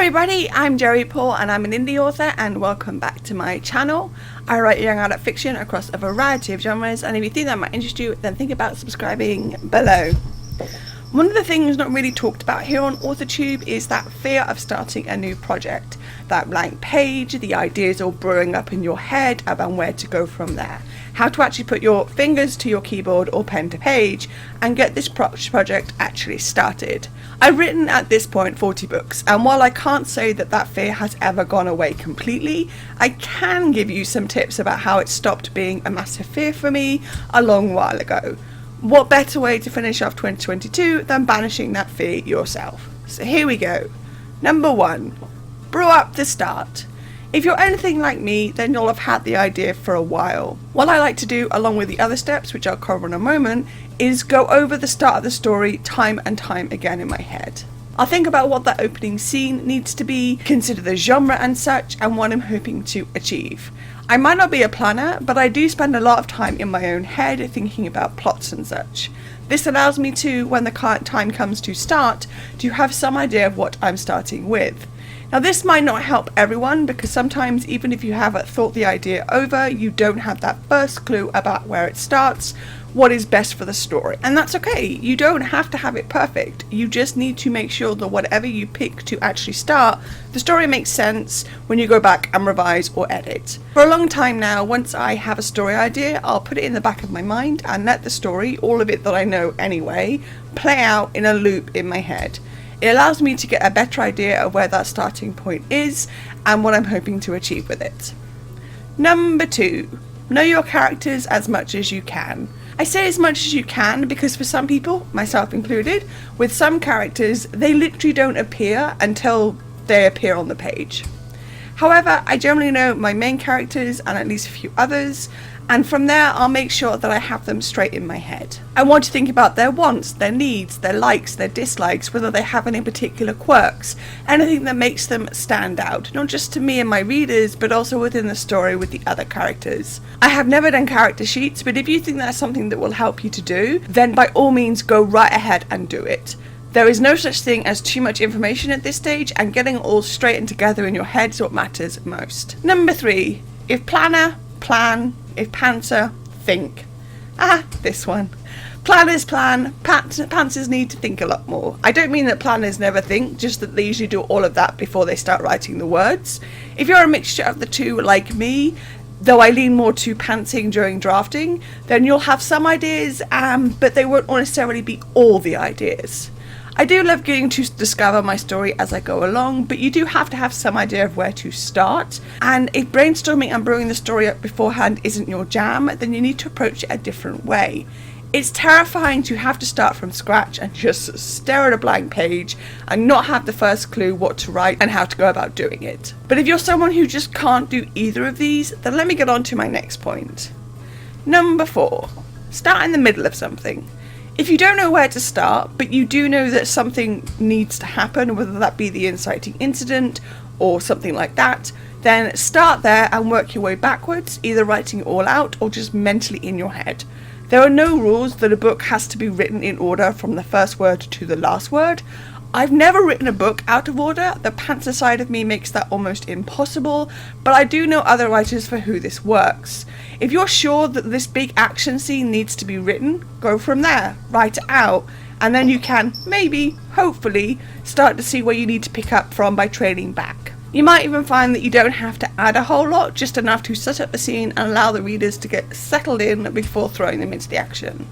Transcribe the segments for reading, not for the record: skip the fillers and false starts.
everybody, I'm Jerry Paul and I'm an indie author, and welcome back to my channel. I write young adult fiction across a variety of genres, and if you think that might interest you, then think about subscribing below. One of the things not really talked about here on Authortube is that fear of starting a new project. That blank page, the ideas all brewing up in your head about where to go from there. How to actually put your fingers to your keyboard or pen to page and get this project actually started. I've written at this point 40 books, and while I can't say that that fear has ever gone away completely, I can give you some tips about how it stopped being a massive fear for me a long while ago. What better way to finish off 2022 than banishing that fear yourself? So here we go. Number 1, brew up the start. If you're anything like me, then you'll have had the idea for a while. What I like to do, along with the other steps, which I'll cover in a moment, is go over the start of the story time and time again in my head. I'll think about what that opening scene needs to be, consider the genre and such, and what I'm hoping to achieve. I might not be a planner, but I do spend a lot of time in my own head thinking about plots and such. This allows me to, when the time comes to start, to have some idea of what I'm starting with. Now this might not help everyone, because sometimes even if you have thought the idea over, you don't have that first clue about where it starts, what is best for the story. And that's okay, you don't have to have it perfect, you just need to make sure that whatever you pick to actually start, the story makes sense when you go back and revise or edit. For a long time now, once I have a story idea, I'll put it in the back of my mind and let the story, all of it that I know anyway, play out in a loop in my head. It allows me to get a better idea of where that starting point is and what I'm hoping to achieve with it. Number 2, know your characters as much as you can. I say as much as you can because for some people, myself included, with some characters, they literally don't appear until they appear on the page. However, I generally know my main characters and at least a few others, and from there I'll make sure that I have them straight in my head. I want to think about their wants, their needs, their likes, their dislikes, whether they have any particular quirks, anything that makes them stand out, not just to me and my readers, but also within the story with the other characters. I have never done character sheets, but if you think that's something that will help you to do, then by all means go right ahead and do it. There is no such thing as too much information at this stage, and getting it all straight and together in your head is what matters most. Number 3, if planner, plan. If pantser, think. This one. Planners plan, pantsers need to think a lot more. I don't mean that planners never think, just that they usually do all of that before they start writing the words. If you're a mixture of the two like me, though I lean more to pantsing during drafting, then you'll have some ideas, but they won't necessarily be all the ideas. I do love getting to discover my story as I go along, but you do have to have some idea of where to start, and if brainstorming and brewing the story up beforehand isn't your jam, then you need to approach it a different way. It's terrifying to have to start from scratch and just stare at a blank page and not have the first clue what to write and how to go about doing it. But if you're someone who just can't do either of these, then let me get on to my next point. Number 4, start in the middle of something. If you don't know where to start, but you do know that something needs to happen, whether that be the inciting incident or something like that, then start there and work your way backwards, either writing it all out or just mentally in your head. There are no rules that a book has to be written in order from the first word to the last word. I've never written a book out of order. The pantser side of me makes that almost impossible, but I do know other writers for who this works. If you're sure that this big action scene needs to be written, go from there, write it out, and then you can, maybe, hopefully, start to see where you need to pick up from by trailing back. You might even find that you don't have to add a whole lot, just enough to set up the scene and allow the readers to get settled in before throwing them into the action.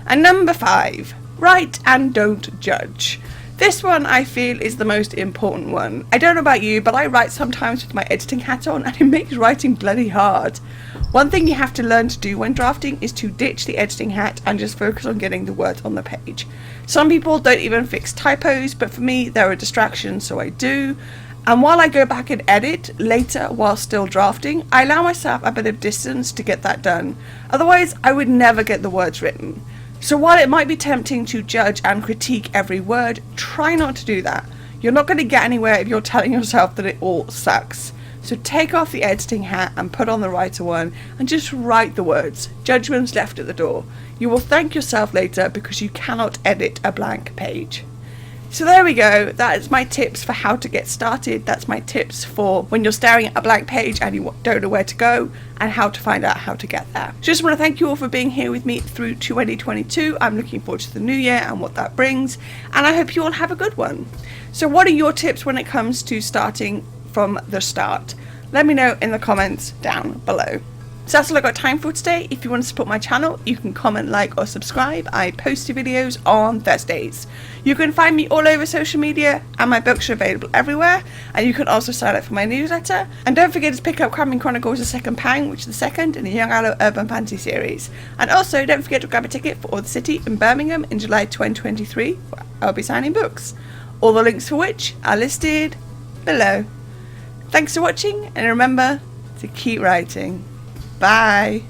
And number 5, write and don't judge. This one I feel is the most important one. I don't know about you, but I write sometimes with my editing hat on, and it makes writing bloody hard. One thing you have to learn to do when drafting is to ditch the editing hat and just focus on getting the words on the page. Some people don't even fix typos, but for me they're a distraction, so I do. And while I go back and edit later while still drafting, I allow myself a bit of distance to get that done. Otherwise, I would never get the words written. So while it might be tempting to judge and critique every word, try not to do that. You're not going to get anywhere if you're telling yourself that it all sucks. So take off the editing hat and put on the writer one and just write the words. Judgment's left at the door. You will thank yourself later because you cannot edit a blank page. So there we go. That is my tips for how to get started. That's my tips for when you're staring at a blank page and you don't know where to go, and how to find out how to get there. Just want to thank you all for being here with me through 2022. I'm looking forward to the new year and what that brings, and I hope you all have a good one. So what are your tips when it comes to starting from the start? Let me know in the comments down below. So that's all I've got time for today. If you want to support my channel, you can comment, like or subscribe. I post videos on Thursdays. You can find me all over social media, and my books are available everywhere, and you can also sign up for my newsletter. And don't forget to pick up Cramming Chronicles: The Second Pang, which is the second in the Young Adult Urban Fantasy series. And also don't forget to grab a ticket for All the City in Birmingham in July 2023, where I'll be signing books, all the links for which are listed below. Thanks for watching, and remember to keep writing. Bye.